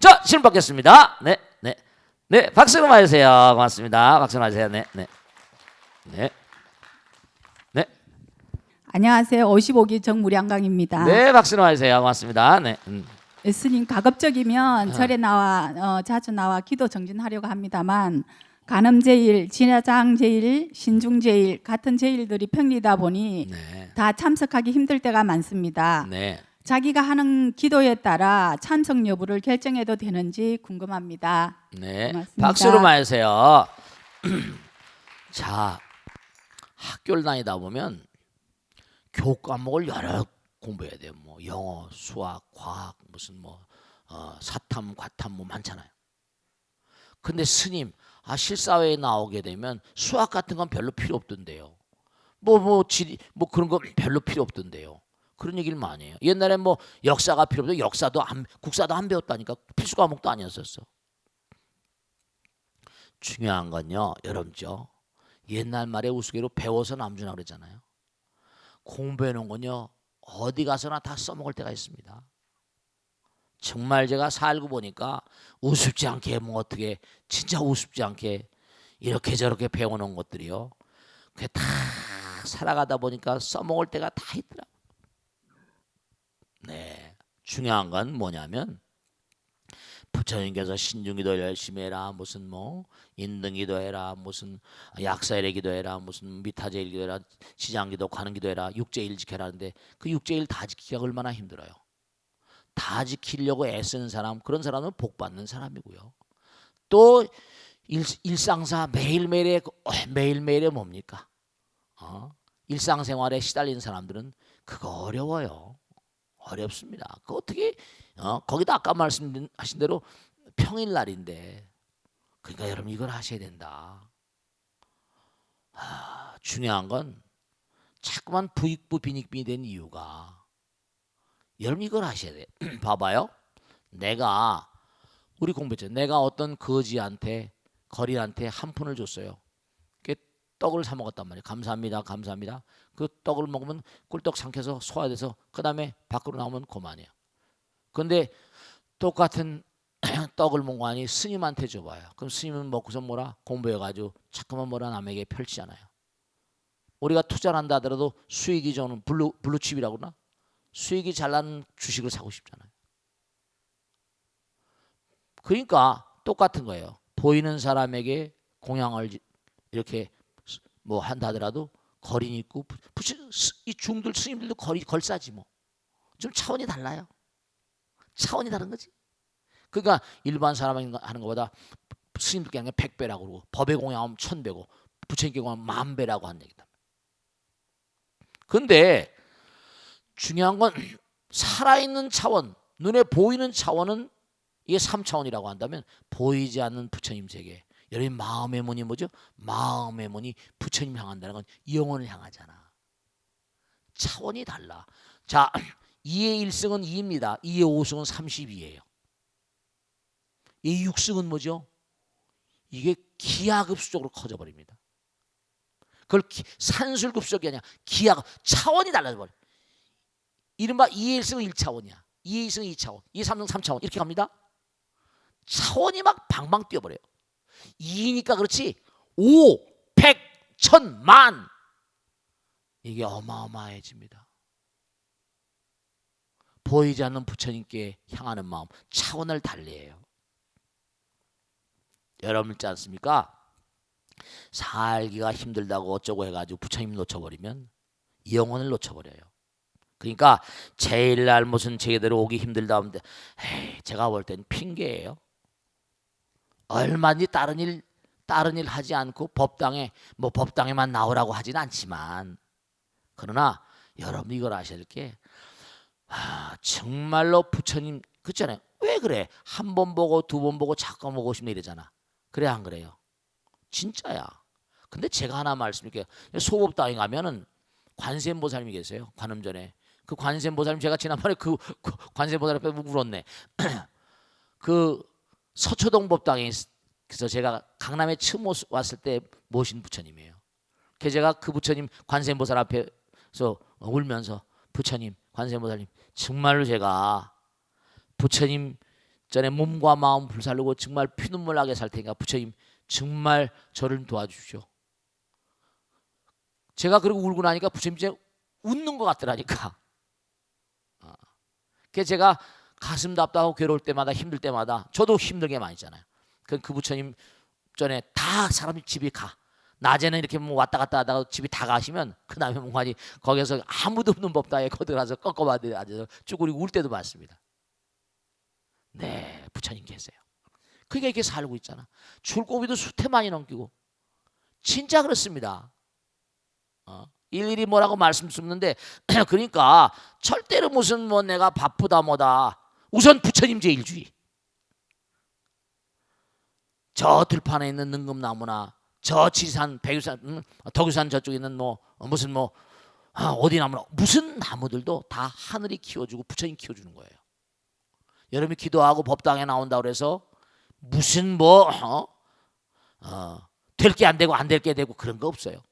자, 질문 받겠습니다. 네, 네, 네, 박수 좀 해주세요. 고맙습니다. 박수 좀 해주세요. 네, 네, 네, 네, 안녕하세요. 55기 정무량강입니다. 네, 박수 좀 해주세요. 고맙습니다. 네, 스님 가급적이면 절에 나와 자주 나와 기도 정진하려고 합니다만 간음제일, 진야장제일, 신중제일 같은 제일들이 평리다 보니 네, 다 참석하기 힘들 때가 많습니다. 네. 자기가 하는 기도에 따라 참석 여부를 결정해도 되는지 궁금합니다. 네, 고맙습니다. 박수로 말해주세요. 자, 학교를 다니다 보면 교육 과목을 여러 공부해야 돼요. 뭐 영어, 수학, 과학, 무슨 뭐 사탐, 과탐 뭐 많잖아요. 근데 스님, 실사회에 나오게 되면 수학 같은 건 별로 필요 없던데요. 뭐 그런 거 별로 필요 없던데요. 그런 얘기를 많이 해요. 옛날에 뭐 역사가 필요 없어, 국사도 안 배웠다니까. 필수 과목도 아니었었어. 중요한 건요, 여러분죠. 옛날 말에 우스개로 배워서 남주나 그랬잖아요. 공부해 놓은 건요, 어디 가서나 다 써먹을 때가 있습니다. 정말 제가 살고 보니까 우습지 않게 뭐 어떻게 진짜 우습지 않게 이렇게 저렇게 배워놓은 것들이요. 그게 다 살아가다 보니까 써먹을 때가 다 있더라고요. 네, 중요한 건 뭐냐면 부처님께서 신중기도 열심히 해라, 무슨 뭐 인등기도 해라, 무슨 약사일의 기도해라, 무슨 미타제일 기도해라, 지장기도 관음기도 해라, 육제일 지켜라 하는데 그 육제일 다 지키기가 얼마나 힘들어요. 다 지키려고 애쓰는 사람, 그런 사람은 복 받는 사람이고요. 또 일상사 매일매일의 뭡니까? 일상생활에 시달리는 사람들은 그거 어려워요. 어렵습니다. 그 어떻게 거기다 아까 말씀하신 대로 평일날인데, 그러니까 여러분 이걸 하셔야 된다. 중요한 건 자꾸만 부익부 빈익빈이 된 이유가 여러분 이걸 하셔야 돼. 봐봐요. 우리 공부했죠. 내가 어떤 거지한테 거리한테 한 푼을 줬어요. 떡을 사 먹었단 말이에요. 감사합니다, 감사합니다. 그 떡을 먹으면 꿀떡 삼켜서 소화돼서 그 다음에 밖으로 나오면 그만이에요. 그런데 똑같은 떡을 먹으니 스님한테 줘봐요. 그럼 스님은 먹고서 뭐라 공부해가지고 자꾸만 뭐라 남에게 펼치잖아요. 우리가 투자를 한다 하더라도 수익이 좋은 블루칩이라고 그러나 수익이 잘 나는 주식을 사고 싶잖아요. 그러니까 똑같은 거예요. 보이는 사람에게 공양을 이렇게 뭐 한다 하더라도 거리 있고, 이 중들 스님들도 걸싸지 뭐. 좀 차원이 달라요. 차원이 다른 거지. 그러니까 일반 사람이 하는 것보다 스님들께 하는 게 100배라고 그러고, 법에 공양하면 1000배고, 부처님께 공양하면 10,000배라고 하는 얘기다. 근데 중요한 건 살아있는 차원, 눈에 보이는 차원은 이게 3차원이라고 한다면, 보이지 않는 부처님 세계, 여러분 마음의 문이 뭐죠? 마음의 문이 부처님 향한다는 건 영혼을 향하잖아. 차원이 달라. 자, 2의 1승은 2입니다. 2의 5승은 32예요. 이 6승은 뭐죠? 이게 기하급수적으로 커져버립니다. 그걸 산술급수적이 아니라 차원이 달라져버려. 이른바 2의 1승은 1차원이야. 2의 2승은 2차원, 2의 3승은 3차원 이렇게 갑니다. 차원이 막 방방 뛰어버려요. 2니까 그렇지 5, 100, 1000, 만 이게 어마어마해집니다. 보이지 않는 부처님께 향하는 마음, 차원을 달리해요. 여러분 있지 않습니까? 살기가 힘들다고 어쩌고 해가지고 부처님 놓쳐버리면 영혼을 놓쳐버려요. 그러니까 제일날 무슨 제대로 오기 힘들다 하는데 제가 볼 땐 핑계예요. 얼마든지 다른 일 하지 않고 법당에만 나오라고 하진 않지만, 그러나 여러분 이걸 아셔야 될 게 정말로 부처님 그렇잖아요. 왜 그래? 한 번 보고 두 번 보고 자꾸 보고 싶네 이러잖아. 그래 안 그래요? 진짜야. 근데 제가 하나 말씀드릴게요. 소법당에 가면은 관세음보살님이 계세요. 관음전에. 그 관세음보살님, 제가 지난번에 그 관세음보살 앞에 울었네. 그 서초동 법당에, 그래서 제가 강남에 처음 왔을 때 모신 부처님이에요. 그래서 제가 그 부처님 관세음보살 앞에서 울면서, 부처님, 관세음보살님, 정말로 제가 부처님 전에 몸과 마음 불살르고 정말 피눈물 나게 살 테니까 부처님 정말 저를 도와주십시오. 제가 그리고 울고 나니까 부처님 이제 웃는 것 같더라니까. 그래서 제가 가슴 답답하고 괴로울 때마다 힘들 때마다 저도 힘들게 많이 있잖아요. 그 부처님 전에 다 사람이 집에 가. 낮에는 이렇게 뭐 왔다 갔다 하다가 집이 다 가시면 그 다음에 뭔가지 거기서 아무도 없는 법당에 거들어가서 꺾어봐도 앉아서 쭈그리고 울 때도 많습니다. 네, 부처님 계세요. 그러니까 이렇게 살고 있잖아. 줄고비도 수태 많이 넘기고 진짜 그렇습니다. 일일이 뭐라고 말씀 쓰는데 그러니까 절대로 무슨 뭐 내가 바쁘다 뭐다. 우선 부처님 제일주의. 저 들판에 있는 능금나무나 저 지산 백유산 덕유산 저쪽에 있는 뭐 무슨 뭐 어디 나무나 무슨 나무들도 다 하늘이 키워주고 부처님 키워주는 거예요. 여러분이 기도하고 법당에 나온다 그래서 무슨 뭐 될 게 안 되고 안 될 게 되고 그런 거 없어요.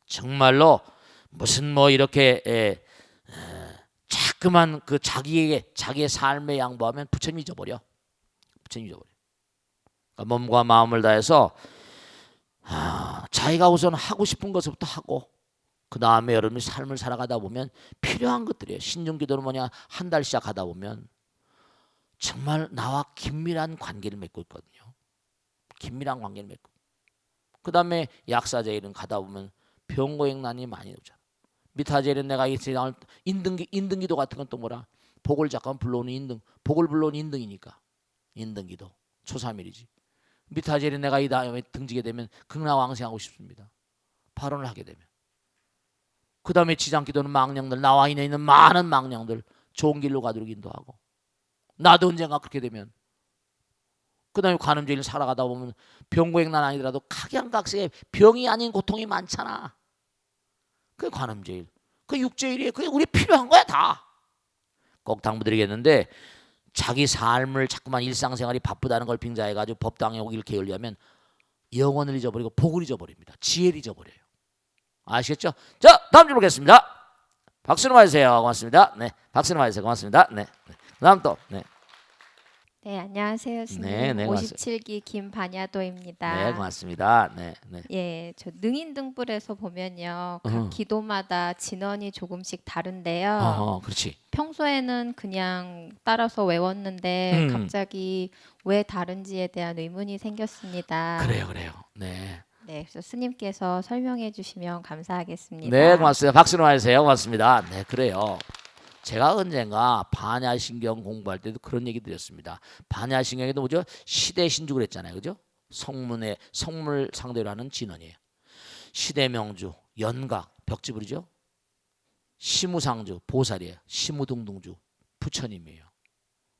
정말로 무슨 뭐 이렇게 자꾸만 그 자기의 삶에 양보하면 부처님 잊어버려. 부처님 잊어버려. 그러니까 몸과 마음을 다해서 자기가 우선 하고 싶은 것부터 하고 그 다음에 여러분이 삶을 살아가다 보면 필요한 것들이에요. 신중기도는 뭐냐 한 달 시작하다 보면 정말 나와 긴밀한 관계를 맺고 있거든요. 긴밀한 관계를 맺고 그 다음에 약사제일은 가다 보면 병고행난이 많이 오잖아. 미타제일은 내가 이 세상을 인등기도 같은 건 또 뭐라 복을 잠깐 불러오는 인등 복을 불러오는 인등이니까 인등기도 초삼일이지. 미타제일은 내가 이 다음에 등지게 되면 극락왕생하고 싶습니다. 발언을 하게 되면 그 다음에 지장기도는 망령들 나와 있는 많은 망령들 좋은 길로 가도록 인도하고 나도 언젠가 그렇게 되면 그 다음에 관음제일 살아가다 보면 병고행난 아니더라도 각양각색의 병이 아닌 고통이 많잖아. 그게 관음제일 그 육제일이에요. 그게 우리 필요한 거야 다. 꼭 당부드리겠는데 자기 삶을 자꾸만 일상생활이 바쁘다는 걸 빙자해가지고 법당에 오기를 게을리하면 영혼을 잊어버리고 복을 잊어버립니다. 지혜를 잊어버려요. 아시겠죠? 자, 다음 줄 보겠습니다. 박수는 맞으세요. 고맙습니다. 네, 박수는 맞으세요. 고맙습니다. 네, 그다음 또 네. 네, 안녕하세요. 스님. 네, 네, 57기 김반야도입니다. 네, 고맙습니다. 네, 네. 예, 저 능인등불에서 보면요. 각 기도마다 진언이 조금씩 다른데요. 그렇지. 평소에는 그냥 따라서 외웠는데 음. 갑자기 왜 다른지에 대한 의문이 생겼습니다. 그래요. 네. 네, 그래서 스님께서 설명해 주시면 감사하겠습니다. 네, 고맙습니다. 박수는 맞으세요. 고맙습니다. 네, 그래요. 제가 언젠가 반야신경 공부할 때도 그런 얘기 드렸습니다. 반야신경에도 뭐죠? 시대신주 그랬잖아요, 그죠? 성물 상대로 하는 진언이에요. 시대명주, 연각, 벽지불이죠. 시무상주, 보살이에요. 시무등등주, 부처님이에요.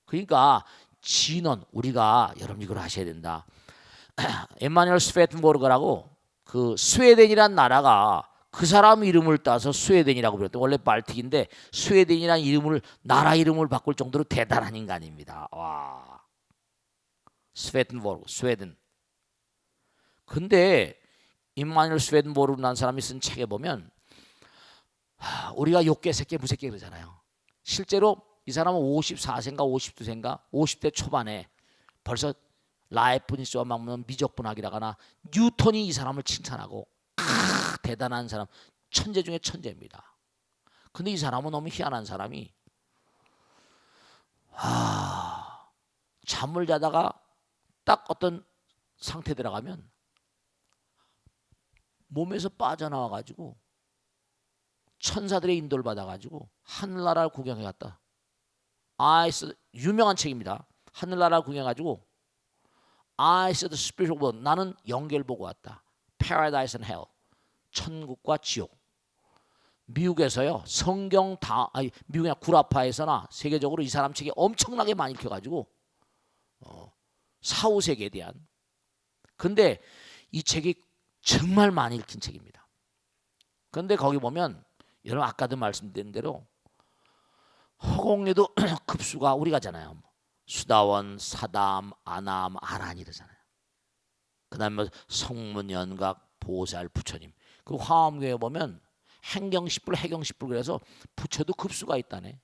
그러니까 진언 우리가 여러분 이걸 하셔야 된다. 엠마누엘 스웨덴보르그라고 그 스웨덴이란 나라가 그 사람 이름을 따서 스웨덴이라고 불렀대. 원래 발틱인데 스웨덴이라는 이름을 나라 이름을 바꿀 정도로 대단한 인간입니다. 와, 스웨덴보르그, 스웨덴. 근데 임마누엘 스웨덴보르라는 사람이 쓴 책에 보면 우리가 욕계 새끼 무새끼 그러잖아요. 실제로 이 사람은 54세인가 52세인가 50대 초반에 벌써 라이프니스와 막는 미적분학이라거나 뉴턴이 이 사람을 칭찬하고 대단한 사람, 천재 중에 천재입니다. 근데 이 사람은 너무 희한한 사람이 잠을 자다가 딱 어떤 상태 들어가면 몸에서 빠져나와 가지고 천사들의 인도를 받아 가지고 하늘나라를 구경해 갔다. 유명한 책입니다. 하늘나라를 구경해 가지고 I saw the spiritual world. 나는 영계를 보고 왔다. Paradise and Hell. 천국과 지옥. 미국에서요. 미국이나 구라파에서나 세계적으로 이 사람 책이 엄청나게 많이 읽혀가지고 사후세계에 대한. 근데 이 책이 정말 많이 읽힌 책입니다. 그런데 거기 보면 여러분 아까도 말씀드린 대로 허공에도 급수가 우리가잖아요. 수다원, 사담, 아남, 아란 이러잖아요. 그다음에 성문, 연각, 보살, 부처님. 그 화엄교에 보면 행경십불, 해경십불 그래서 부처도 급수가 있다네.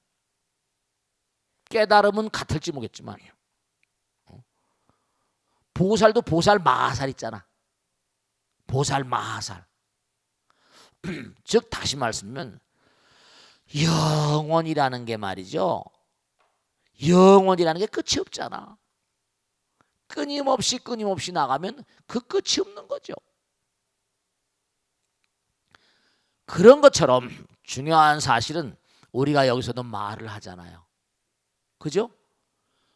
깨달음은 같을지 모르겠지만 보살도 보살 마살 있잖아. 보살 마살. 즉 다시 말씀드리면 영원이라는 게 말이죠. 영원이라는 게 끝이 없잖아. 끊임없이 나가면 그 끝이 없는 거죠. 그런 것처럼 중요한 사실은 우리가 여기서도 말을 하잖아요. 그죠?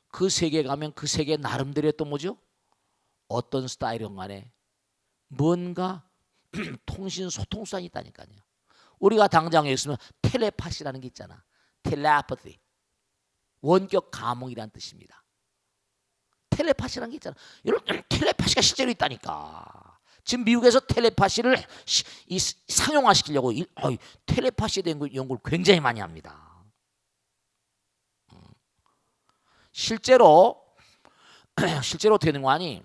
그 세계에 가면 그 세계 나름대로의 또 뭐죠? 어떤 스타일이건 간에 뭔가 통신 소통수단이 있다니까요. 우리가 당장 여기 있으면 텔레파시라는 게 있잖아. 텔레파시. 원격 감흥이라는 뜻입니다. 텔레파시라는 게 있잖아. 여러분 텔레파시가 실제로 있다니까. 지금 미국에서 텔레파시를 상용화시키려고 텔레파시에 대한 연구를 굉장히 많이 합니다. 실제로 어떻게 되는 거 아니?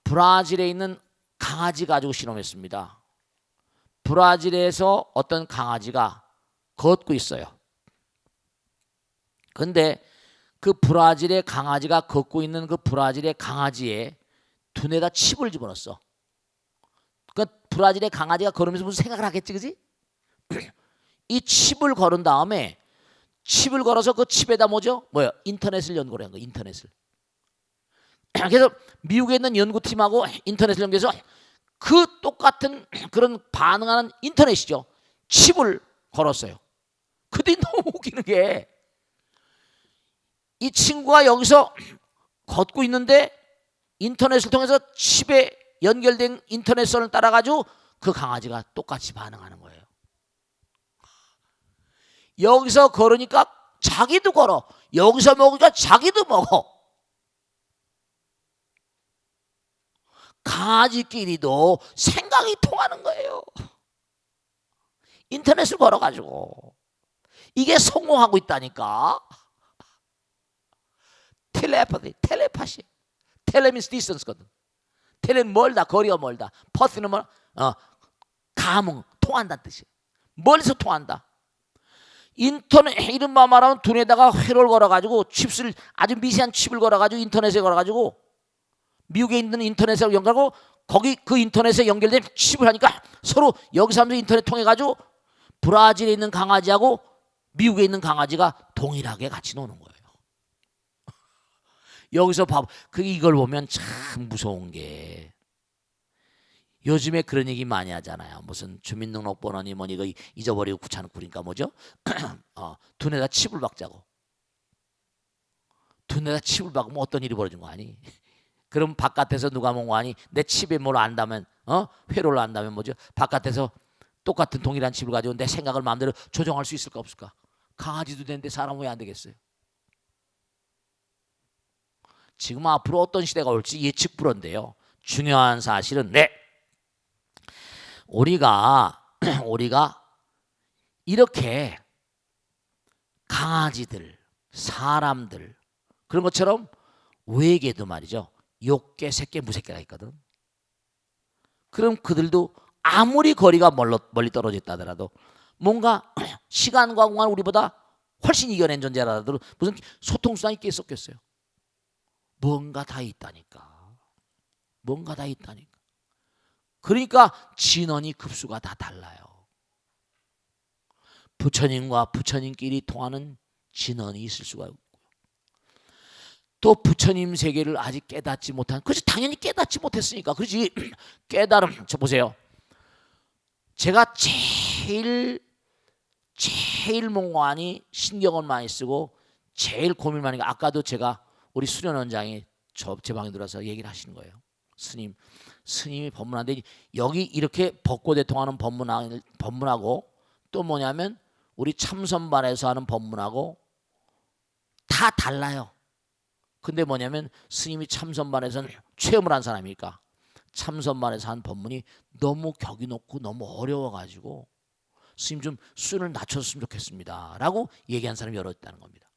브라질에 있는 강아지 가지고 실험했습니다. 브라질에서 어떤 강아지가 걷고 있어요. 근데 그 브라질의 강아지가 걷고 있는 그 브라질의 강아지의 두뇌에다 칩을 집어넣었어. 그 브라질의 강아지가 걸으면서 무슨 생각을 하겠지, 그지? 이 칩을 걸은 다음에 칩을 걸어서 그 칩에다 인터넷을 연구를 한 거야. 인터넷을. 그래서 미국에 있는 연구팀하고 인터넷을 연구해서 그 똑같은 그런 반응하는 인터넷이죠. 칩을 걸었어요. 근데 너무 웃기는 게 이 친구가 여기서 걷고 있는데 인터넷을 통해서 칩에 연결된 인터넷선을 따라가지고 그 강아지가 똑같이 반응하는 거예요. 여기서 걸으니까 자기도 걸어. 여기서 먹으니까 자기도 먹어. 강아지끼리도 생각이 통하는 거예요. 인터넷을 걸어가지고. 이게 성공하고 있다니까. 텔레파시. 텔레 means distance거든. 텔레는 멀다, 거리가 멀다. 퍼스는 감흥, 통한다는 뜻이에요. 멀리서 통한다. 인터넷 이른바 말하면 두뇌에다가 회로를 걸어가지고 칩을 아주 미세한 칩을 걸어가지고 인터넷에 걸어가지고 미국에 있는 인터넷에 연결하고 거기 그 인터넷에 연결된 칩을 하니까 서로 여기서 하면서 인터넷 통해 가지고 브라질에 있는 강아지하고 미국에 있는 강아지가 동일하게 같이 노는 거예요. 여기서 봐봐. 이걸 보면 참 무서운 게 요즘에 그런 얘기 많이 하잖아요. 무슨 주민등록번호니 뭐니 이거 잊어버리고 귀찮고 그러니까 뭐죠? 두뇌에다 칩을 박자고. 두뇌에다 칩을 박으면 어떤 일이 벌어진 거 아니? 그럼 바깥에서 누가 뭔 거 아니? 내 칩에 뭘 안다면 회로를 안다면 뭐죠? 바깥에서 똑같은 동일한 칩을 가지고 내 생각을 마음대로 조정할 수 있을까 없을까? 강아지도 되는데 사람 왜 안 되겠어요? 지금 앞으로 어떤 시대가 올지 예측 불허인데요. 중요한 사실은 우리가 이렇게 강아지들, 사람들 그런 것처럼 외계도 말이죠. 욕계, 새계, 무새계가 있거든. 그럼 그들도 아무리 거리가 멀리 떨어져 있다 하더라도 뭔가 시간과 공간 우리보다 훨씬 이겨낸 존재라도 무슨 소통수단이 있게 있었겠어요. 뭔가 다 있다니까. 뭔가 다 있다니까. 그러니까 진원이 급수가 다 달라요. 부처님과 부처님끼리 통하는 진원이 있을 수가 있고요. 또 부처님 세계를 아직 깨닫지 못한, 그렇지 당연히 깨닫지 못했으니까. 그렇지 깨달음. 저 보세요. 제가 제일 뭔가 많이 신경을 많이 쓰고 제일 고민 많이 아까도 제가 우리 수련원장이 제 방에 들어와서 얘기를 하시는 거예요. 스님이 법문하는데 여기 이렇게 벚꽃에 통하는 법문하고 또 뭐냐면 우리 참선반에서 하는 법문하고 다 달라요. 근데 뭐냐면 스님이 참선반에서는 체험을 한 사람이니까 참선반에서 한 법문이 너무 격이 높고 너무 어려워가지고 스님 좀 수준을 낮췄으면 좋겠습니다 라고 얘기한 사람이 여러 있다는 겁니다.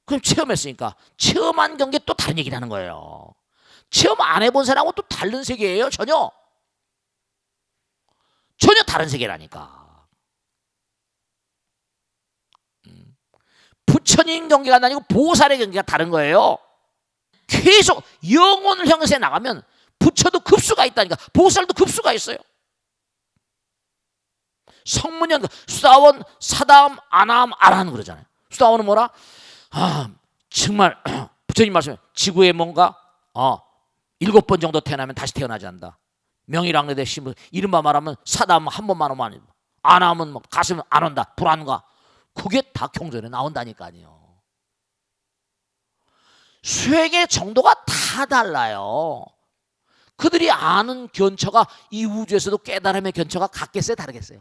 그럼 체험했으니까 체험한 경계 또 다른 얘기를 하는 거예요. 체험 안 해본 사람하고 또 다른 세계예요. 전혀 다른 세계라니까. 부처님 경계가 아니고 보살의 경계가 다른 거예요. 계속 영혼을 향해서 나가면 부처도 급수가 있다니까. 보살도 급수가 있어요. 성문연 수다원, 사다음, 아나함, 아라함 그러잖아요. 수다원은 뭐라? 정말 부처님 말씀에 지구에 뭔가 7번 정도 태어나면 다시 태어나지 않는다. 명일학례대 신부 이른바 말하면 사다함은 한 번만 오면 아니다. 아나함은 뭐 가슴은 안 온다. 불안과 그게 다 경전에 나온다니까요. 수행의 정도가 다 달라요. 그들이 아는 견처가 이 우주에서도 깨달음의 견처가 같겠어요, 다르겠어요?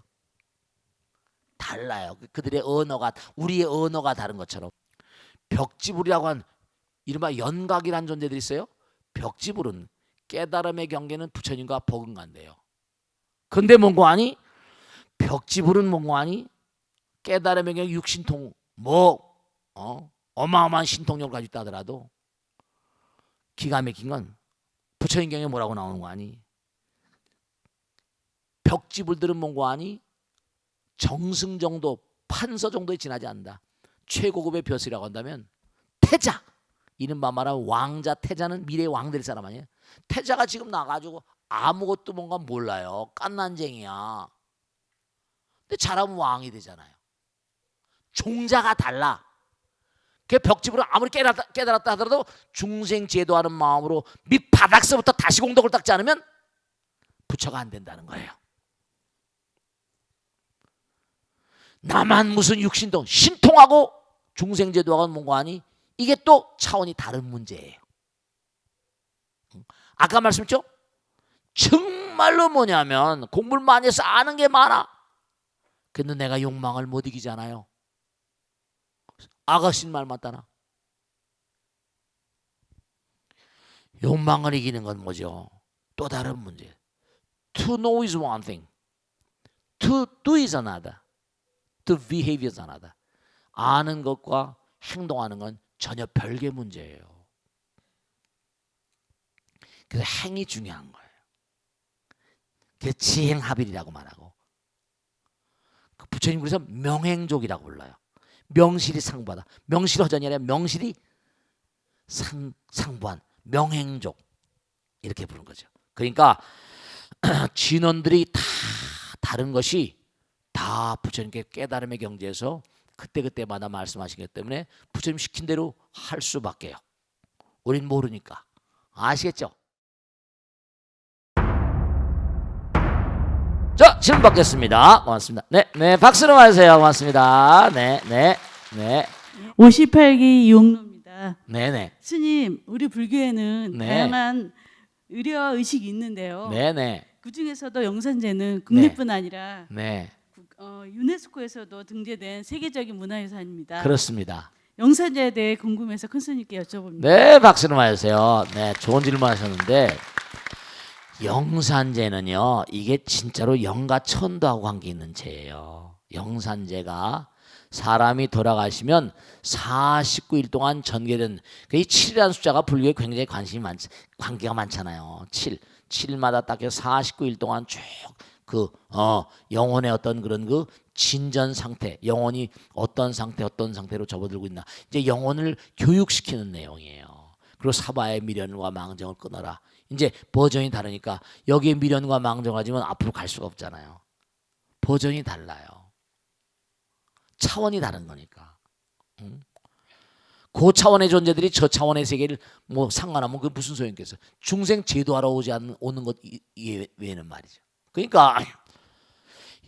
달라요. 그들의 언어가 우리의 언어가 다른 것처럼. 벽지불이라고 한 이른바 연각이라는 존재들이 있어요. 벽지불은 깨달음의 경계는 부처님과 버금간대요. 근데 뭔고 하니? 벽지불은 뭔고 하니? 깨달음의 경계 육신통 어마어마한 신통력을 가지고 있다 하더라도 기가 막힌 건 부처님 경에 뭐라고 나오는 거 아니? 벽지불들은 뭔고 하니? 정승 정도, 판서 정도에 지나지 않는다. 최고급의 벼슬이라고 한다면 태자, 이른바 말하면 왕자. 태자는 미래의 왕 될 사람 아니에요? 태자가 지금 나가지고 아무것도 뭔가 몰라요. 깐난쟁이야. 근데 잘하면 왕이 되잖아요. 종자가 달라. 그 벽집으로 아무리 깨달았다 하더라도 중생 제도하는 마음으로 밑바닥서부터 다시 공덕을 닦지 않으면 부처가 안 된다는 거예요. 나만 무슨 육신통, 신통하고 중생 제도하고는 뭔가 하니? 이게 또 차원이 다른 문제예요. 아까 말씀했죠? 정말로 뭐냐면 공부를 많이 해서 아는 게 많아. 근데 내가 욕망을 못 이기잖아요. 아가씨 말 맞다나? 욕망을 이기는 건 뭐죠? 또 다른 문제. To know is one thing. To do is another. To behave is another. 아는 것과 행동하는 건 전혀 별개 문제예요. 그래서 행이 중요한 거예요. 그래서 지행합일이라고 말하고, 부처님 그래서 명행족이라고 불러요. 명실이 상부하다. 명실허전이 아니라 명실이 상부한 명행족 이렇게 부른 거죠. 그러니까 진원들이 다 다른 것이 다 부처님께 깨달음의 경지에서 그때그때마다 말씀하시기 때문에 부처님 시킨 대로 할 수밖에요. 우린 모르니까. 아시겠죠? 자, 질문 받겠습니다. 고맙습니다. 네, 박수로 맞으세요. 고맙습니다. 네. 58기 이용로입니다. 네. 스님, 우리 불교에는 네. 다양한 의려 의식이 있는데요. 네. 그 중에서도 영산제는 국내뿐 아니라 네. 유네스코에서도 등재된 세계적인 문화유산입니다. 그렇습니다. 영산제에 대해 궁금해서 큰 스님께 여쭤봅니다. 네, 박수로 맞으세요. 네, 좋은 질문 하셨는데, 영산제는요, 이게 진짜로 영과 천도하고 관계 있는 제예요. 영산제가 사람이 돌아가시면 49일 동안 전개된, 이 7이라는 숫자가 불교에 굉장히 관계가 많잖아요. 7마다 딱 49일 동안 쭉 영혼의 어떤 그런 그 진전 상태, 영혼이 어떤 상태로 접어들고 있나, 이제 영혼을 교육시키는 내용이에요. 그리고 사바의 미련과 망정을 끊어라. 이제 버전이 다르니까 여기에 미련과 망정을 가지면 앞으로 갈 수가 없잖아요. 버전이 달라요. 차원이 다른 거니까. 그 차원의 존재들이 저 차원의 세계를 뭐 상관하면 그게 무슨 소용있겠어요. 중생 제도하러 오는 것 외에는 말이죠. 그러니까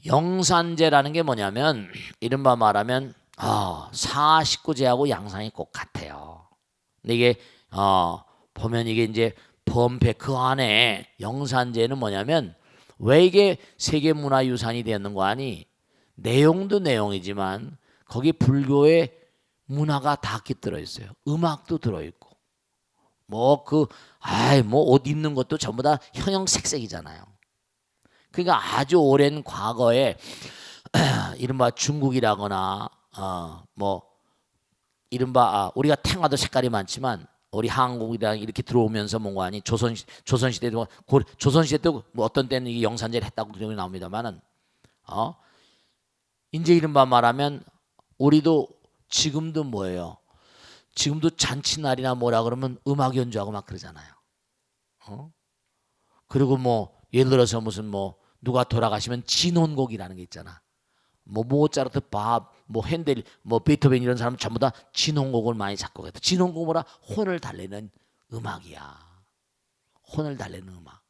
영산제라는 게 뭐냐면 이른바 말하면 49제하고 양상이 꼭 같아요. 근데 이게 보면 이게 이제 범패 그 안에 영산제는 뭐냐면 왜 이게 세계문화유산이 되었는 거 아니? 내용도 내용이지만 거기 불교의 문화가 다 깃들어 있어요. 음악도 들어있고 옷 입는 것도 전부 다 형형색색이잖아요. 그러니까 아주 오랜 과거에 이른바 중국이라거나 이른바 우리가 탱화도 색깔이 많지만 우리 한국이랑 이렇게 들어오면서 뭔가 아니 조선시대도 조선시대도 뭐 어떤 때는 이 영산제를 했다고 그런 게 나옵니다만은 이제 이른바 말하면 우리도 지금도 뭐예요? 지금도 잔치날이나 뭐라 그러면 음악 연주하고 막 그러잖아요. 그리고 뭐 예를 들어서 무슨 뭐 누가 돌아가시면 진혼곡이라는 게 있잖아. 뭐 모차르트, 뭐 핸델, 뭐 베토벤 이런 사람 전부 다 진혼곡을 많이 작곡했다. 진혼곡 뭐라? 혼을 달래는 음악이야. 혼을 달래는 음악.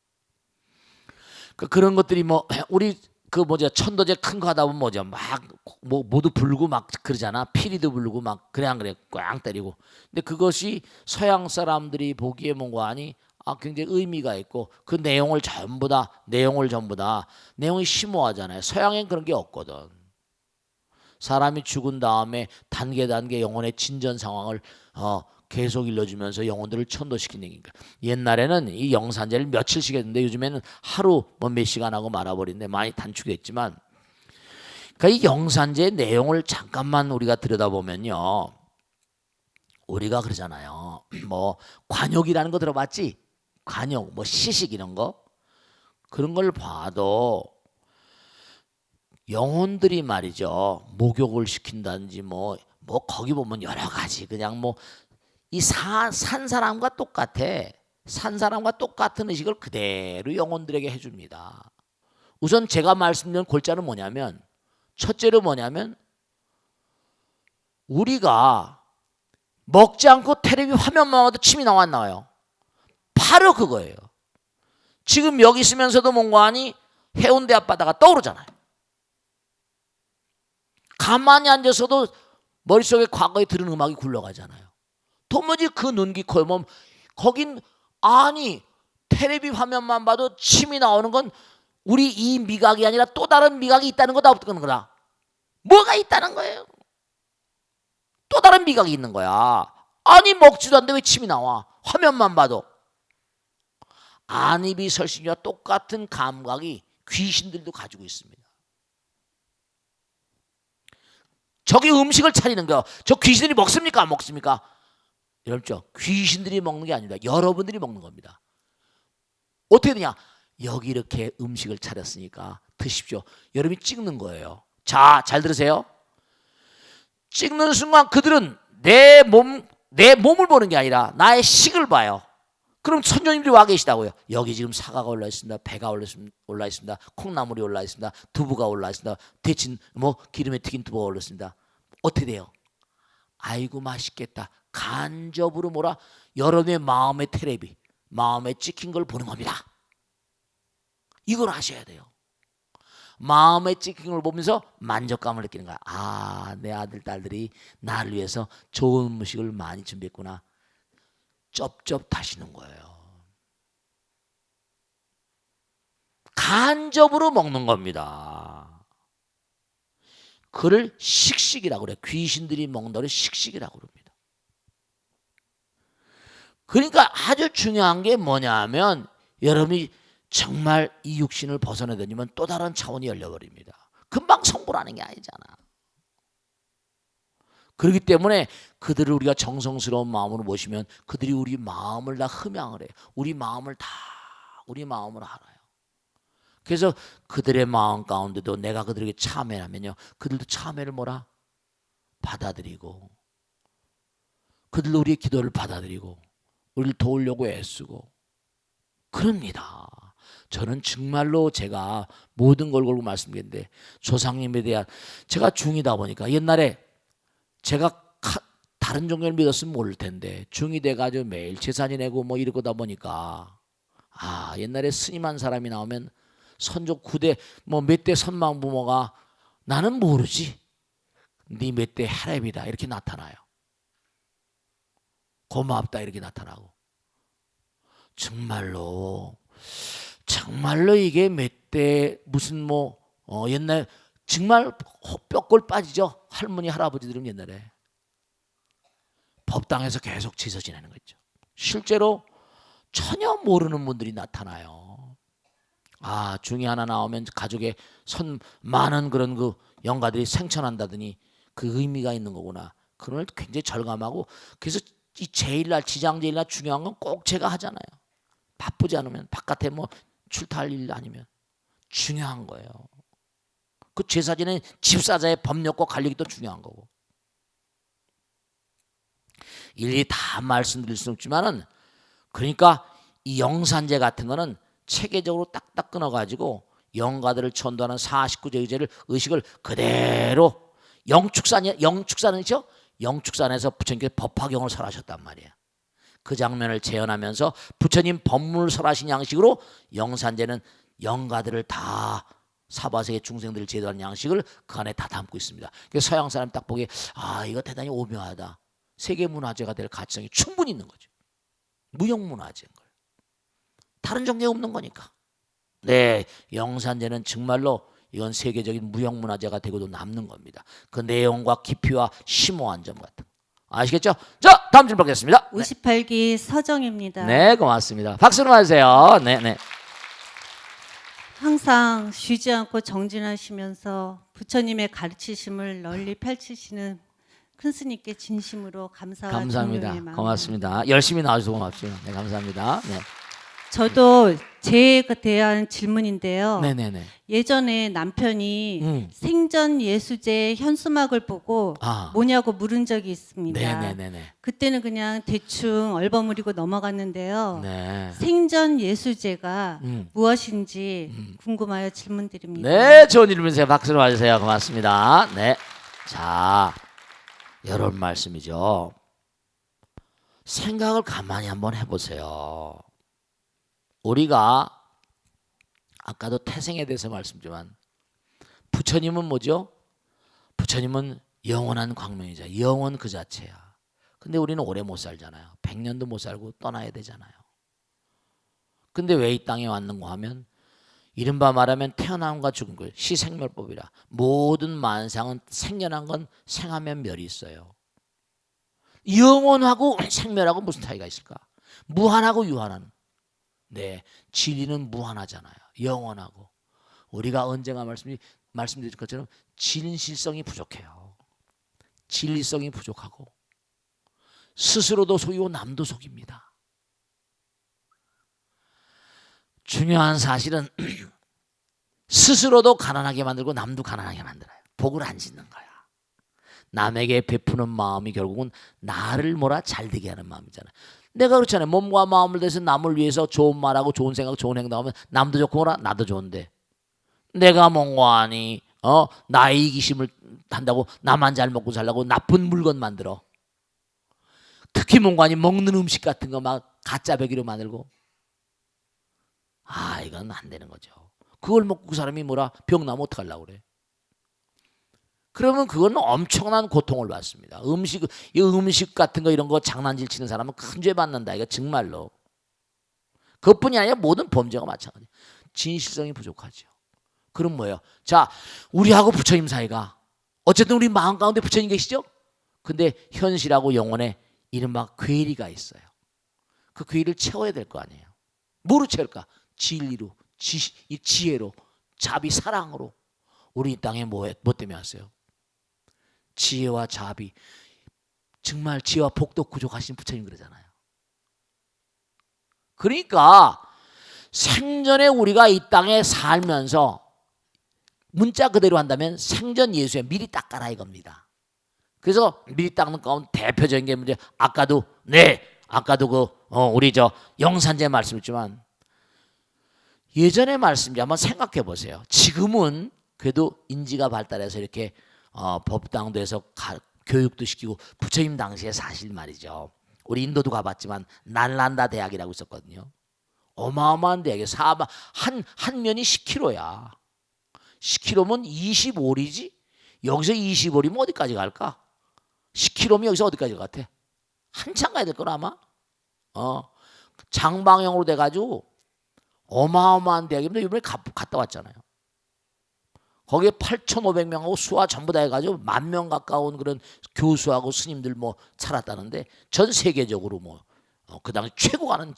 그런 것들이 뭐 우리 그 뭐죠 천도제 큰 거 하다 보면 뭐죠 막 뭐 모두 불고 막 그러잖아. 피리도 불고 막 그래 안 그래 꽝 때리고. 근데 그것이 서양 사람들이 보기에 뭔가 아니 굉장히 의미가 있고 그 내용을 전부 다 내용이 심오하잖아요. 서양엔 그런 게 없거든. 사람이 죽은 다음에 단계 영혼의 진전 상황을 계속 일러주면서 영혼들을 천도시키는 거니까. 옛날에는 이 영산제를 며칠씩 했는데 요즘에는 하루 뭐 몇 시간 하고 말아버리는데 많이 단축했지만, 그러니까 이 영산제의 내용을 잠깐만 우리가 들여다보면요, 우리가 그러잖아요. 뭐 관욕이라는 거 들어봤지? 관욕, 뭐 시식 이런 거 그런 걸 봐도 영혼들이 말이죠 목욕을 시킨다든지 뭐 거기 보면 여러 가지 그냥 뭐 이 산 사람과 똑같아. 산 사람과 똑같은 의식을 그대로 영혼들에게 해줍니다. 우선 제가 말씀드린 골자는 뭐냐면, 첫째로 뭐냐면 우리가 먹지 않고 텔레비 화면만 봐도 침이 나와 안 나와요? 바로 그거예요. 지금 여기 있으면서도 뭔가 하니 해운대 앞바다가 떠오르잖아요. 가만히 앉아서도 머릿속에 과거에 들은 음악이 굴러가잖아요. 도무지 그 눈기 코에 거긴 아니 텔레비 화면만 봐도 침이 나오는 건 우리 이 미각이 아니라 또 다른 미각이 있다는 거다 없다는 거다. 뭐가 있다는 거예요? 또 다른 미각이 있는 거야. 아니 먹지도 않는데 왜 침이 나와? 화면만 봐도. 안입이 설신이와 똑같은 감각이 귀신들도 가지고 있습니다. 저기 음식을 차리는 거, 저 귀신들이 먹습니까? 안 먹습니까? 여러분, 귀신들이 먹는 게 아닙니다. 여러분들이 먹는 겁니다. 어떻게 되냐? 여기 이렇게 음식을 차렸으니까 드십시오. 여러분이 찍는 거예요. 자, 잘 들으세요. 찍는 순간 그들은 내 몸을 보는 게 아니라 나의 식을 봐요. 그럼 선조님들이 와 계시다고요. 여기 지금 사과가 올라 있습니다. 배가 올라 있습니다. 콩나물이 올라 있습니다. 두부가 올라 있습니다. 데친 기름에 튀긴 두부가 올라 있습니다. 어떻게 돼요? 아이고 맛있겠다. 간접으로 여러분의 마음의 텔레비, 마음에 찍힌 걸 보는 겁니다. 이걸 아셔야 돼요. 마음에 찍힌 걸 보면서 만족감을 느끼는 거야. 아, 내 아들 딸들이 나를 위해서 좋은 음식을 많이 준비했구나. 쩝쩝하시는 거예요. 간접으로 먹는 겁니다. 그를 식식이라고 그래요. 귀신들이 먹는 거를 식식이라고 그럽니다. 그러니까 아주 중요한 게 뭐냐면 여러분이 정말 이 육신을 벗어내더니면 또 다른 차원이 열려버립니다. 금방 성불하는 게 아니잖아. 그렇기 때문에 그들을 우리가 정성스러운 마음으로 모시면 그들이 우리 마음을 다 흠양을 해요. 우리 마음을 알아요. 그래서 그들의 마음 가운데도 내가 그들에게 참회하면요, 그들도 참회를 받아들이고, 그들도 우리의 기도를 받아들이고 우리를 도우려고 애쓰고 그럽니다. 저는 정말로 제가 모든 걸 걸고 말씀드리는데, 조상님에 대한, 제가 중이다 보니까 옛날에 제가 다른 종교를 믿었으면 모를 텐데 중이 돼가지고 매일 제사 지내고 이러다 보니까 옛날에 스님 한 사람이 나오면 선조 9대 몇 대 선망 부모가 나는 모르지 네 몇 대 할애비다 이렇게 나타나요. 고맙다 이렇게 나타나고, 정말로 이게 몇 대 무슨 옛날 정말 뼈골 빠지죠. 할머니 할아버지들은 옛날에 법당에서 계속 제사 지내는 거죠. 실제로 전혀 모르는 분들이 나타나요. 중이 하나 나오면 가족의 많은 그런 그 영가들이 생천한다더니 그 의미가 있는 거구나. 그걸 굉장히 절감하고, 그래서 이 제일날 지장제일날 중요한 건 꼭 제가 하잖아요. 바쁘지 않으면, 바깥에 출타할 일 아니면 중요한 거예요. 그 제사 지내는 집사자의 법력과 관력이 또 중요한 거고. 일일이 다 말씀드릴 수는 없지만은 그러니까 이 영산제 같은 거는 체계적으로 딱딱 끊어가지고 영가들을 천도하는 49제 의식을 그대로 영축산이죠? 영축산에서 부처님께서 법화경을 설하셨단 말이에요. 그 장면을 재현하면서 부처님 법문을 설하신 양식으로 영산제는 영가들을 다 사바세계 중생들을 제도하는 양식을 그 안에 다 담고 있습니다. 그래서 서양 사람 딱 보기에 이거 대단히 오묘하다. 세계문화재가 될 가치성이 충분히 있는 거죠. 무형문화재인 거예요. 다른 종교가 없는 거니까. 네, 영산제는 정말로 이건 세계적인 무형문화재가 되고도 남는 겁니다. 그 내용과 깊이와 심오한 점 같은 거. 아시겠죠? 자, 다음 질문 받겠습니다. 58기 서정입니다. 네, 고맙습니다. 박수로 맞으세요. 네, 네. 항상 쉬지 않고 정진하시면서 부처님의 가르치심을 널리 펼치시는 큰 스님께 진심으로 감사와 감사합니다. 존경의 마음을. 고맙습니다. 열심히 나와주셔서 고맙습니다. 네, 감사합니다. 네, 저도 제에 대한 질문인데요. 네, 네, 네. 예전에 남편이 생전 예수제 현수막을 보고 뭐냐고 물은 적이 있습니다. 네, 네, 네, 네. 그때는 그냥 대충 얼버무리고 넘어갔는데요. 네. 생전 예수제가 무엇인지 궁금하여 질문드립니다. 네, 좋은 일이면서 박수로 맞으세요. 고맙습니다. 네. 자, 이런 말씀이죠. 생각을 가만히 한번 해보세요. 우리가 아까도 태생에 대해서 말씀드렸지만 부처님은 뭐죠? 부처님은 영원한 광명이자 영원 그 자체야. 근데 우리는 오래 못 살잖아요. 100년도 못 살고 떠나야 되잖아요. 근데 왜 이 땅에 왔는가 하면 이른바 말하면 태어남과 죽은 것, 시생멸법이라. 모든 만상은 생겨난 건 생하면 멸이 있어요. 영원하고 생멸하고 무슨 차이가 있을까? 무한하고 유한한. 네, 진리는 무한하잖아요. 영원하고. 우리가 언젠가 말씀드린 것처럼 진실성이 부족해요. 진리성이 부족하고 스스로도 속이고 남도 속입니다. 중요한 사실은 스스로도 가난하게 만들고 남도 가난하게 만들어요. 복을 안 짓는 거야. 남에게 베푸는 마음이 결국은 나를 잘되게 하는 마음이잖아요. 내가 그렇잖아요. 몸과 마음을 대해서 남을 위해서 좋은 말하고 좋은 생각, 좋은 행동하면 남도 좋고 나도 좋은데 내가 멍하니 나의 이기심을 한다고 나만 잘 먹고 살라고 나쁜 물건 만들어. 특히 멍하니 먹는 음식 같은 거 막 가짜 배기로 만들고 이건 안 되는 거죠. 그걸 먹고 그 사람이 병 나면 어떡하려고 그래. 그러면 그건 엄청난 고통을 받습니다. 음식 같은 거 이런 거 장난질 치는 사람은 큰 죄 받는다. 이거 정말로. 그것뿐이 아니라 모든 범죄가 마찬가지예요. 진실성이 부족하죠. 그럼 뭐예요? 자, 우리하고 부처님 사이가 어쨌든 우리 마음 가운데 부처님 계시죠? 근데 현실하고 영혼에 이른바 괴리가 있어요. 그 괴리를 채워야 될 거 아니에요. 뭐로 채울까? 진리로, 지혜로, 자비, 사랑으로. 우리 이 땅에 뭐 때문에 왔어요? 지혜와 자비, 정말 지혜와 복도 구족하신 부처님 그러잖아요. 그러니까 생전에 우리가 이 땅에 살면서 문자 그대로 한다면 생전 예수에 미리 닦아라 이겁니다. 그래서 미리 닦는 가운데 대표적인 게 문제. 아까도 우리 영산제 말씀했지만 예전의 말씀이 한번 생각해 보세요. 지금은 그래도 인지가 발달해서 이렇게 법당도 해서 교육도 시키고 부처님 당시에 사실 말이죠. 우리 인도도 가봤지만 날란다 대학이라고 있었거든요. 어마어마한 대학이에요. 한 면이 10km야. 10km면 25리지? 여기서 25리면 어디까지 갈까? 10km면 여기서 어디까지 갈 것 같아? 한참 가야 될 거라 아마. 장방형으로 돼가지고 어마어마한 대학입니다. 이번에 갔다 왔잖아요. 거기에 8,500명하고 수화 전부 다 해가지고 10,000명 가까운 그런 교수하고 스님들 살았다는데 전 세계적으로 그 당시 최고 가는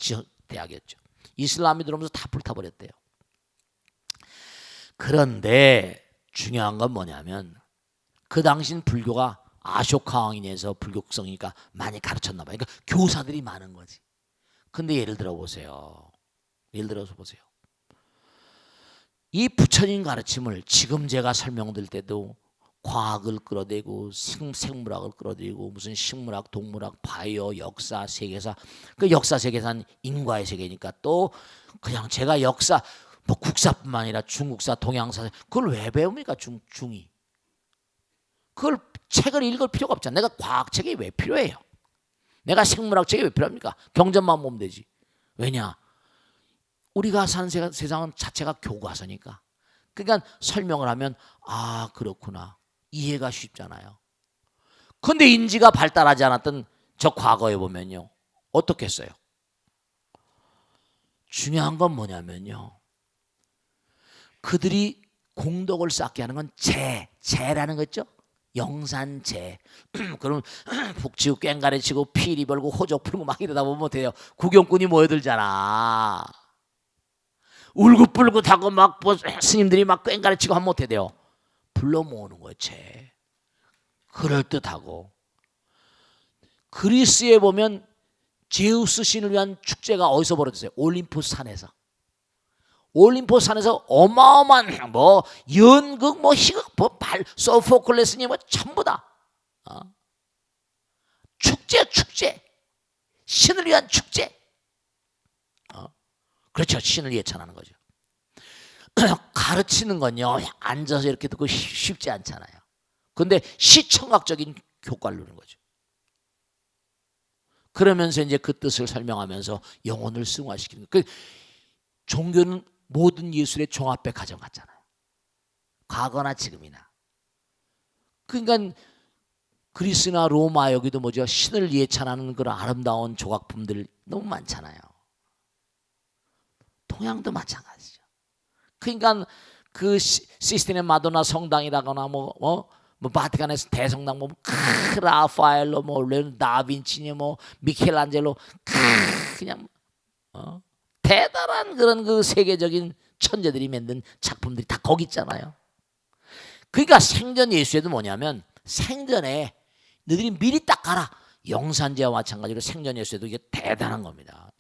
대학이었죠. 이슬람이 들어오면서 다 불타버렸대요. 그런데 중요한 건 뭐냐면 그 당시는 불교가 아쇼카 왕인에서 불교성이니까 많이 가르쳤나 봐요. 그러니까 교사들이 많은 거지. 근데 예를 들어서 보세요. 이 부처님 가르침을 지금 제가 설명드릴 때도 과학을 끌어대고 생물학을 끌어들이고 무슨 식물학, 동물학, 바이오, 역사, 세계사. 그 역사, 세계사는 인과의 세계니까 또 그냥 제가 역사 뭐 국사뿐만 아니라 중국사, 동양사 그걸 왜 배웁니까? 중이. 그걸 책을 읽을 필요가 없잖아. 내가 과학책이 왜 필요해요? 내가 생물학책이 왜 필요합니까? 경전만 보면 되지. 왜냐? 우리가 사는 세상은 자체가 교과서니까. 그러니까 설명을 하면 아 그렇구나. 이해가 쉽잖아요. 그런데 인지가 발달하지 않았던 저 과거에 보면요. 어떻게 했어요? 중요한 건 뭐냐면요. 그들이 공덕을 쌓게 하는 건 재라는 거 있죠? 영산재. 그럼 북치고 꽹가리 치고 피리 벌고 호적 풀고 막 이러다 보면 못해요. 구경꾼이 모여들잖아. 울긋불긋하고 막 스님들이 막 꽹가리 치고 하면 못해 돼요. 불러 모으는 거예요. 재. 그럴듯하고. 그리스에 보면 제우스 신을 위한 축제가 어디서 벌어졌어요? 올림푸스 산에서. 올림포스 산에서 어마어마한 뭐 연극 뭐 희극 뭐 소포클레스니 뭐 전부 다 축제 신을 위한 축제. 그렇죠. 신을 예찬하는 거죠. 가르치는 건요 앉아서 이렇게 듣고 쉽지 않잖아요. 그런데 시청각적인 효과를 누리는 거죠. 그러면서 이제 그 뜻을 설명하면서 영혼을 승화시키는 거예요. 종교는 모든 예술의 종합백화점 같잖아요. 과거나 지금이나. 그러니까 그리스나 로마 여기도 뭐죠? 신을 예찬하는 그런 아름다운 조각품들 너무 많잖아요. 동양도 마찬가지죠. 그러니까 그 시스티네 마도나 성당이라거나 뭐 바티칸에서 대성당 보면 라파엘로 뭐 다빈치니 뭐 미켈란젤로 그냥 대단한 그런 그 세계적인 천재들이 만든 작품들이 다 거기 있잖아요. 그러니까 생전 예수에도 뭐냐면 생전에 너희들이 미리 딱 가라. 영산제와 마찬가지로 생전 예수에도 이게 대단한 겁니다.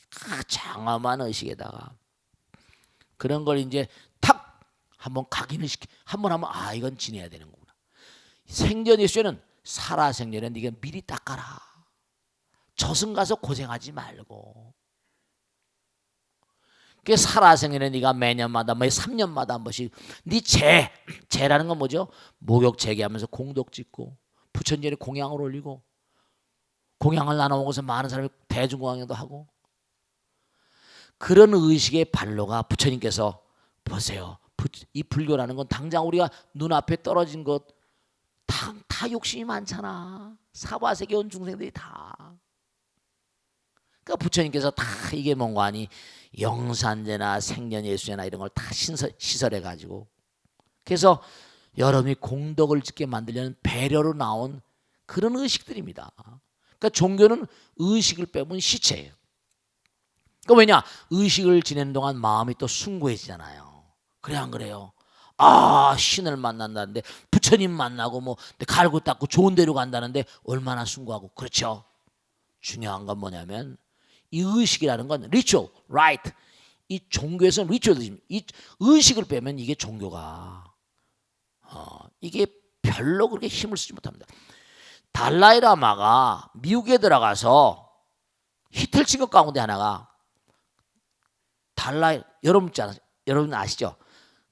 장엄한 의식에다가 그런 걸 이제 탁 한번 각인을 한번 하면 아 이건 지내야 되는 거구나. 생전 예수에는 살아생전에 네가 미리 딱 가라. 저승 가서 고생하지 말고. 그 살아생전에 네가 매년마다 뭐 3년마다 한 번씩 네 재라는 건 뭐죠? 목욕 재개하면서 공덕 짓고 부처님께 공양을 올리고 공양을 나눠 먹어서 많은 사람이 대중공양도 하고 그런 의식의 발로가 부처님께서 보세요. 이 불교라는 건 당장 우리가 눈앞에 떨어진 것 다 욕심이 많잖아. 사바세계 온 중생들이 다. 그러니까 부처님께서 다 이게 뭔가 하니 영산제나 생전예수제나 이런 걸 다 시설해 가지고 그래서 여러분이 공덕을 짓게 만들려는 배려로 나온 그런 의식들입니다. 그러니까 종교는 의식을 빼면 시체예요. 그러니까 왜냐? 의식을 지내는 동안 마음이 또 숭고해지잖아요. 그래 안 그래요? 아 신을 만난다는데 부처님 만나고 뭐 갈고 닦고 좋은 데로 간다는데 얼마나 숭고하고 그렇죠. 중요한 건 뭐냐면 이 의식이라는 건 ritual, right. 이 종교에서는 ritualism. 이 의식을 빼면 이게 종교가 이게 별로 그렇게 힘을 쓰지 못합니다. 달라이라마가 미국에 들어가서 히틀 친 것 가운데 하나가 여러분 아시죠?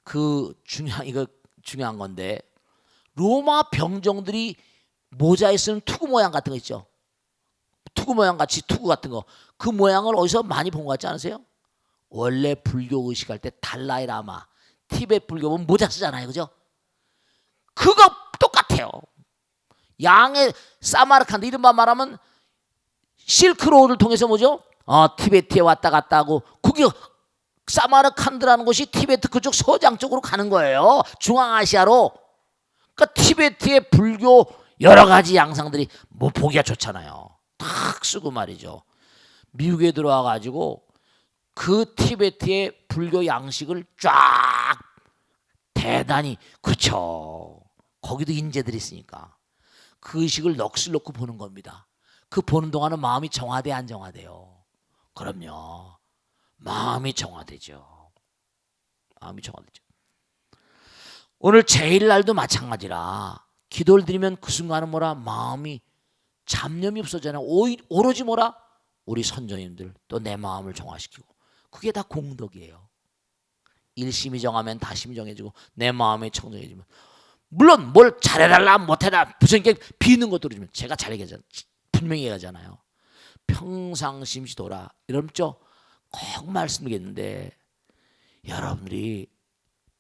그 중요한 건데 로마 병정들이 모자에 쓰는 투구 모양 같은 거 있죠. 투구 모양 같이 투구 같은 거 그 모양을 어디서 많이 본 것 같지 않으세요? 원래 불교 의식할 때 달라이라마 티베트 불교 보면 모자 쓰잖아요, 그죠? 그거 똑같아요. 양의 사마르칸드 이른바 말하면 실크로드를 통해서 뭐죠? 티베트에 왔다 갔다 하고 그게 사마르칸드라는 곳이 티베트 그쪽 서장 쪽으로 가는 거예요. 중앙아시아로. 그러니까 티베트의 불교 여러 가지 양상들이 뭐 보기가 좋잖아요. 탁 쓰고 말이죠. 미국에 들어와 가지고 그 티베트의 불교 양식을 쫙 대단히 그렇죠. 거기도 인재들이 있으니까 그 의식을 넋을 놓고 보는 겁니다. 그 보는 동안은 마음이 정화돼 안 정화돼요? 그럼요. 마음이 정화되죠. 마음이 정화되죠. 오늘 제일날도 마찬가지라 기도를 드리면 그 순간은 뭐라 마음이 잡념이 없어지잖아요. 오로지 뭐라 우리 선조님들 또 내 마음을 정화시키고 그게 다 공덕이에요. 일심이 정하면 다심이 정해지고 내 마음이 청정해지면 물론 뭘 잘해달라 못해달라 부처님께 비는 것도 그러지만 제가 잘하잖아요. 분명히 얘기하잖아요. 평상심시도라 이러면죠 꼭 말씀드리겠는데 여러분들이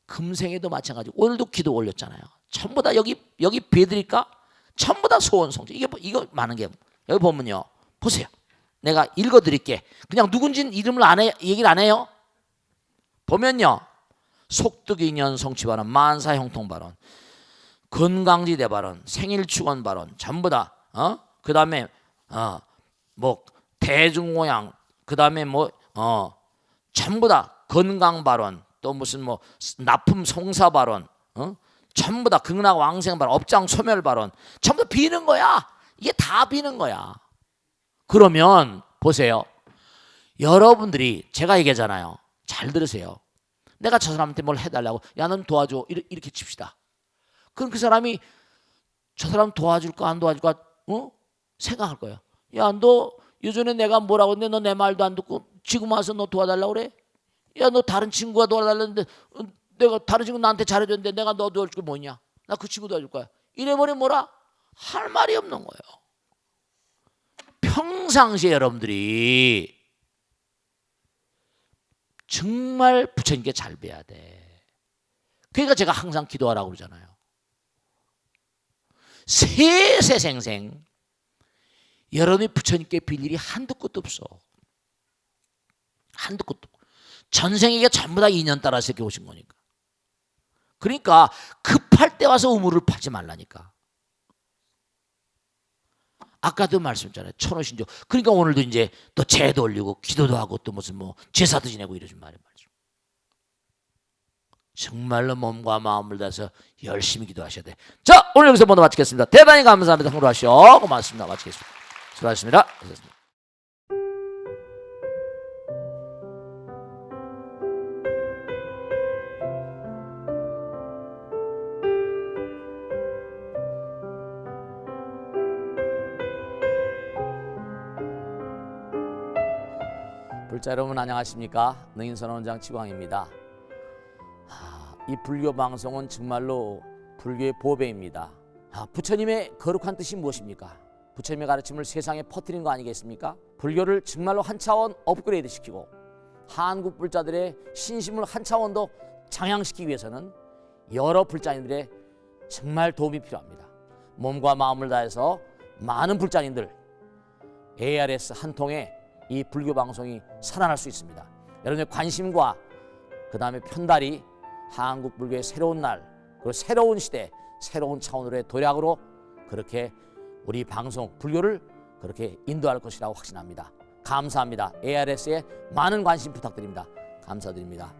금생에도 마찬가지고 오늘도 기도 올렸잖아요. 전부 다 여기 비해드릴까? 전부 다 소원 성취. 이거 많은 게 여기 보면요. 보세요. 내가 읽어드릴게. 그냥 누군지는 이름을 안 해, 얘기를 안 해요. 보면요. 속득인연 성취발언, 만사형통 발언, 건강지대 발언, 생일축원 발언 전부 다 그 다음에 뭐 대중모양 그 다음에 뭐 전부 다 건강 발언 또 무슨 뭐 납품 송사 발언 전부 다 극락 왕생 발언 업장 소멸 발언 전부 다 비는 거야. 이게 다 비는 거야. 그러면 보세요. 여러분들이 제가 얘기하잖아요. 잘 들으세요. 내가 저 사람한테 뭘 해달라고 야 넌 도와줘 이렇게 칩시다. 그럼 그 사람이 저 사람 도와줄까 안 도와줄까 생각할 거예요. 야 너 예전에 내가 뭐라고 했는데 너 내 말도 안 듣고 지금 와서 너 도와달라고 그래? 야 너 다른 친구가 도와달라는데 내가 다른 친구 나한테 잘해줬는데 내가 너 도와줄 게 뭐냐? 나 그 친구 도와줄 거야. 이래버리면 뭐라? 할 말이 없는 거예요. 평상시에 여러분들이 정말 부처님께 잘 뵈야 돼. 그러니까 제가 항상 기도하라고 그러잖아요. 세세생생 여러분이 부처님께 빌 일이 한두 끝도 없어. 한두 끝도 없고. 전생에게 전부 다 인연 따라서 이렇게 오신 거니까. 그러니까 급할 때 와서 우물을 파지 말라니까. 아까도 말씀했잖아요. 천호신조. 그러니까 오늘도 이제 또 제도 올리고 기도도 하고 또 무슨 뭐 제사도 지내고 이러지 말이에요. 정말로 몸과 마음을 다해서 열심히 기도하셔야 돼. 자, 오늘 여기서 모두 마치겠습니다. 대단히 감사합니다. 흥로하시오. 고맙습니다. 마치겠습니다. 수고하셨습니다. 고맙습니다. 불자 여러분 안녕하십니까? 능인선원장 지광입니다. 이 불교 방송은 정말로 불교의 보배입니다. 부처님의 거룩한 뜻이 무엇입니까? 부처님의 가르침을 세상에 퍼뜨린 거 아니겠습니까? 불교를 정말로 한 차원 업그레이드 시키고 한국 불자들의 신심을 한 차원 더 장양시키기 위해서는 여러 불자님들의 정말 도움이 필요합니다. 몸과 마음을 다해서 많은 불자님들 ARS 한 통에 이 불교 방송이 살아날 수 있습니다. 여러분의 관심과 그 다음에 편달이 한국 불교의 새로운 날 그리고 새로운 시대 새로운 차원으로의 도약으로 그렇게 우리 방송 불교를 그렇게 인도할 것이라고 확신합니다. 감사합니다. ARS에 많은 관심 부탁드립니다. 감사드립니다.